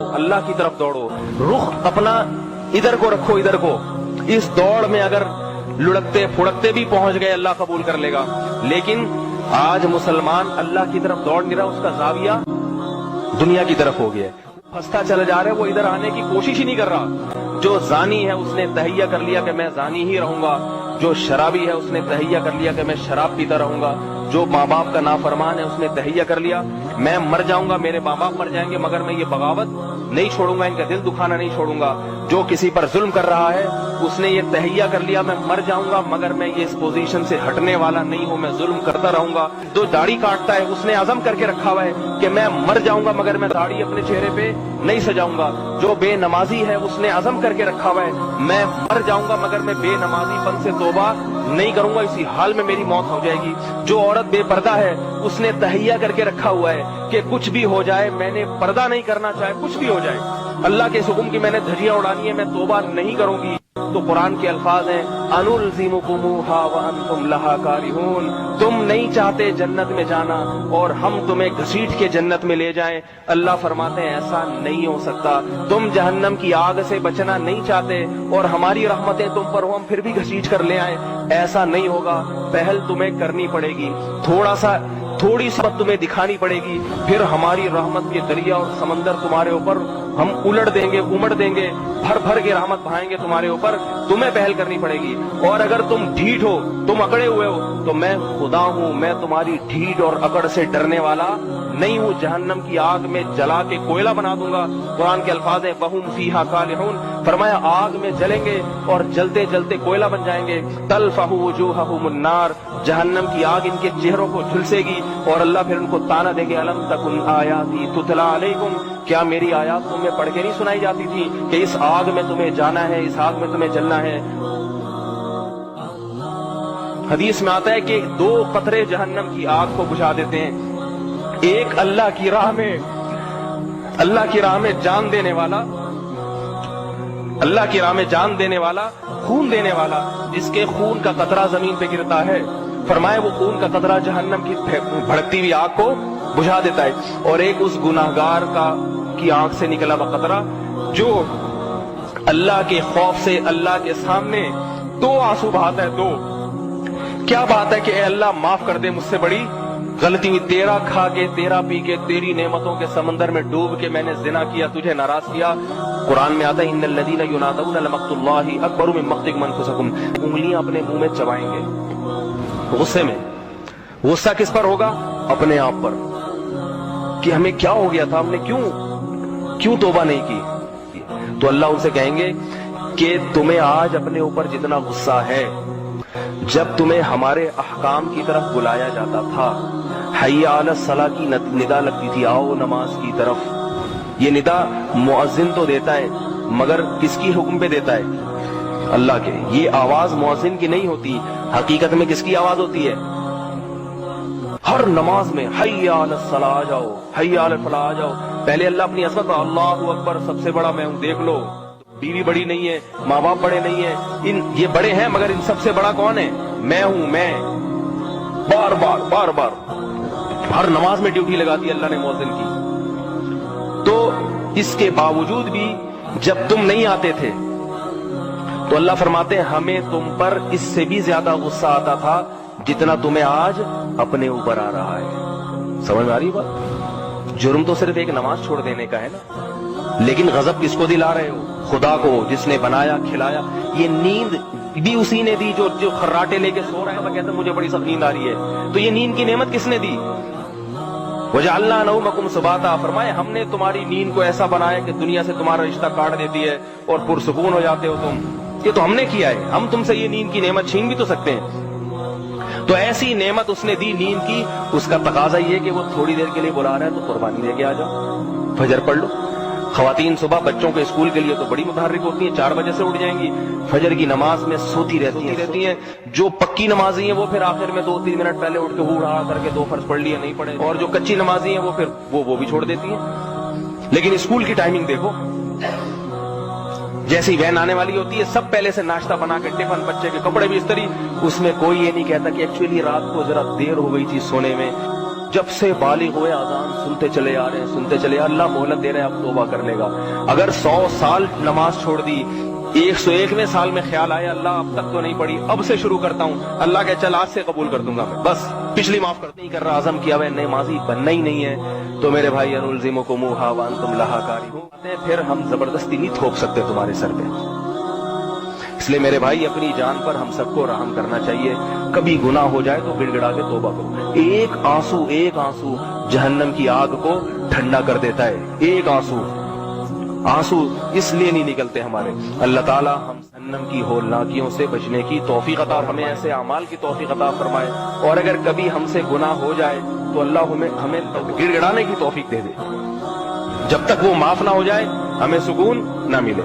अल्लाह की तरफ दौड़ो, रुख अपना इधर को रखो, इधर को। इस दौड़ में अगर लुढ़कते फुड़कते भी पहुंच गए अल्लाह कबूल कर लेगा। लेकिन आज मुसलमान अल्लाह की तरफ दौड़ नहीं रहा, उसका जाविया दुनिया की तरफ हो गया। फंसता चला जा रहा है, वो इधर आने की कोशिश ही नहीं कर रहा। जो जानी है उसने तहैया कर लिया कि मैं जानी ही रहूंगा। जो शराबी है उसने तहैया कर लिया कि मैं शराब पीता रहूंगा। जो माँ बाप का नाफरमान है उसने तहैया कर लिया मैं मर जाऊंगा, मेरे माँ बाप मर जाएंगे, मगर मैं ये बगावत नहीं छोड़ूंगा, इनका दिल दुखाना नहीं छोड़ूंगा। जो किसी पर जुल्म कर रहा है उसने ये तहैया कर लिया मैं मर जाऊंगा, मगर मैं ये इस पोजीशन से हटने वाला नहीं हूं, मैं जुल्म करता रहूंगा। जो दाढ़ी काटता है उसने आजम करके रखा हुआ है कि मैं मर जाऊंगा मगर मैं दाढ़ी अपने चेहरे पे नहीं सजाऊंगा। जो बेनमाजी है उसने आजम करके रखा हुआ है मैं मर जाऊंगा मगर मैं बेनमाजीपन से तौबा नहीं करूंगा, इसी हाल में मेरी मौत हो जाएगी। जो औरत बेपर्दा है उसने तहैया करके रखा हुआ है कि कुछ भी हो जाए मैंने पर्दा नहीं करना, चाहे कुछ भी हो जाए, अल्लाह के इस हुक्म की मैंने धज्जियां उड़ानी है, मैं तौबा नहीं करूंगी। तो कुरान के अल्फाज हैं अनुलज़िमुकुमुहा व अंतुम लहा कारिहून, तुम नहीं चाहते जन्नत में जाना और हम तुम्हें घसीट के जन्नत में ले जाएं। अल्लाह फरमाते हैं ऐसा नहीं हो सकता। तुम जहन्नम की आग से बचना नहीं चाहते और हमारी रहमतें तुम पर हो, हम फिर भी घसीट कर ले आए, ऐसा नहीं होगा। पहल तुम्हें करनी पड़ेगी, थोड़ी सी तुम्हें दिखानी पड़ेगी, फिर हमारी रहमत के दरिया और समंदर तुम्हारे ऊपर हम उलट देंगे, उमड़ देंगे, भर भर के रहमत बहाएंगे तुम्हारे ऊपर। तुम्हें पहल करनी पड़ेगी। और अगर तुम ढीठ हो, तुम अकड़े हुए हो, तो मैं खुदा हूं, मैं तुम्हारी ढीठ और अकड़ से डरने वाला नहीं हूं। जहन्नम की आग में जला के कोयला बना दूंगा। कुरान के अल्फाज है वहुम फीहा कालिहून, फरमाया आग में जलेंगे और जलते जलते कोयला बन जाएंगे। तलफहु वजूहहुमुन नार, जहन्नम की आग इनके चेहरों को झुलसेगी और अल्लाह फिर उनको ताना देंगे अलम तकुन आयाती तुतला अलैकुम, क्या मेरी आयात तुम्हें पढ़ के नहीं सुनाई जाती थी कि इस आग में तुम्हें जाना है, इस आग में तुम्हें जलना है। हदीस में आता है कि 2 कतरे जहन्नम की आग को बुझा देते हैं। एक अल्लाह की राह में जान देने वाला, अल्लाह की राह में जान देने वाला, खून देने वाला, जिसके खून का कतरा जमीन पे गिरता है, फरमाए वो खून का कतरा जहन्नम की भड़कती हुई आग को बुझा देता है। और एक उस गुनाहगार की आंख से निकला हुआ कतरा जो अल्लाह के खौफ से अल्लाह के सामने 2 आंसू बहाता है। 2 क्या बात है कि ए अल्लाह माफ कर दे, मुझसे बड़ी गलती हुई, तेरा खा के, तेरा पी के, तेरी नेमतों के समंदर में डूब के मैंने जिना किया, तुझे नाराज किया। कुरान में आता है इन्नल लज़ीना युनादूना लमक्तुल्लाहि अकबरु मिन मक्तिकुम अनफुसकुम, उंगलियां अपने मुंह में चबाएंगे गुस्से में। गुस्सा किस पर होगा? अपने आप पर, कि हमें क्या हो गया था, हमने क्यों तौबा नहीं की। तो अल्लाह उनसे कहेंगे कि तुम्हें आज अपने ऊपर जितना गुस्सा है, जब तुम्हें हमारे अहकाम की तरफ बुलाया जाता था, हय्या अलस सलाह की निदा लगती थी, आओ नमाज की तरफ। ये निदा मुअज्जिन तो देता है, मगर किसकी हुक्म पे देता है? अल्लाह के। ये आवाज मुअज्जिन की नहीं होती, हकीकत में किसकी आवाज होती है? हर नमाज में हय्या अलस सलाह आ जाओ, हय्या अलल फलाह आ जाओ। पहले अल्लाह अपनी असमत, अल्लाहु अकबर, सबसे बड़ा मैं हूं, देख लो। बीवी बड़ी नहीं है, माँ बाप बड़े नहीं है, ये बड़े हैं, मगर इन सबसे बड़ा कौन है? मैं हूं, मैं। बार बार हर नमाज में ड्यूटी लगा दी अल्लाह ने मुअज्जिन की। तो इसके बावजूद भी जब तुम नहीं आते थे तो अल्लाह फरमाते हैं हमें तुम पर इससे भी ज्यादा गुस्सा आता था जितना तुम्हें आज अपने ऊपर आ रहा है। समझ में आ रही बात? जुर्म तो सिर्फ एक नमाज छोड़ देने का है ना, लेकिन गजब किसको दिला रहे हो? खुदा को, जिसने बनाया खिलाया। ये नींद भी उसी ने दी जो खर्राटे लेके सो रहा है, कहता मुझे बड़ी सख्त नींद आ रही है। तो ये नींद की नेमत किसने दी? वजअलना नौमकुम सुबाता, फरमाए हमने तुम्हारी नींद को ऐसा बनाया कि दुनिया से तुम्हारा रिश्ता काट देती है और पुरसुकून हो जाते हो तुम। ये तो हमने किया है, हम तुमसे ये नींद की नेमत छीन भी तो सकते हैं। तो ऐसी नेमत उसने दी नींद की, उसका तकाजा ये कि वो थोड़ी देर के लिए बुला रहा है तो कुर्बानी लेके आ जाओ, फजर पढ़ लो। खवातीन सुबह बच्चों के स्कूल के लिए तो बड़ी मुतहर्रिक होती हैं, 4 बजे से उठ जाएंगी, फजर की नमाज में सोती रहती हैं। जो पक्की नमाजी हैं वो फिर आखिर में 2-3 मिनट पहले उठ के हुड़ा करके 2 फर्ज पढ़ लिए, नहीं पढ़े। और जो कच्ची नमाजी हैं वो फिर वो भी छोड़ देती हैं। लेकिन स्कूल की टाइमिंग देखो, जैसी वैन आने वाली होती है सब पहले से नाश्ता बना के, टिफिन, बच्चे के कपड़े भी इस्त्री, उसमें कोई ये नहीं कहता कि एक्चुअली रात को जरा देर हो गई थी सोने में। جب سے بالغ ہوئے اذان سنتے چلے آ رہے ہیں، سنتے چلے، اللہ مہلت دے رہے ہیں، اب توبہ کر لے گا۔ اگر 100 سال نماز چھوڑ دی، 101ویں سال میں خیال آیا اللہ اب تک تو نہیں پڑھی، اب سے شروع کرتا ہوں، اللہ کہ چل آج سے قبول کر دوں گا میں، بس پچھلی معاف کر نہیں کر رہا، عزم کیا ہوا نمازی بننا ہی نہیں ہے، تو میرے بھائی انلزمکموہا وانتم لہا کارہون، پھر ہم زبردستی نہیں تھوپ سکتے تمہارے سر پہ۔ اس لیے میرے بھائی اپنی جان پر ہم سب کو رحم کرنا چاہیے، کبھی گناہ ہو جائے تو گڑ گڑا کے توبہ کرو۔ ایک آنسو جہنم کی آگ کو ٹھنڈا کر دیتا ہے، ایک آنسو اس لیے نہیں نکلتے ہمارے۔ اللہ تعالی ہم جہنم کی ہولناکیوں سے بچنے کی توفیق عطا، ہمیں ایسے اعمال کی توفیق عطا فرمائے، اور اگر کبھی ہم سے گناہ ہو جائے تو اللہ ہمیں گڑ گڑانے کی توفیق دے دے، جب تک وہ معاف نہ ہو جائے ہمیں سکون نہ ملے۔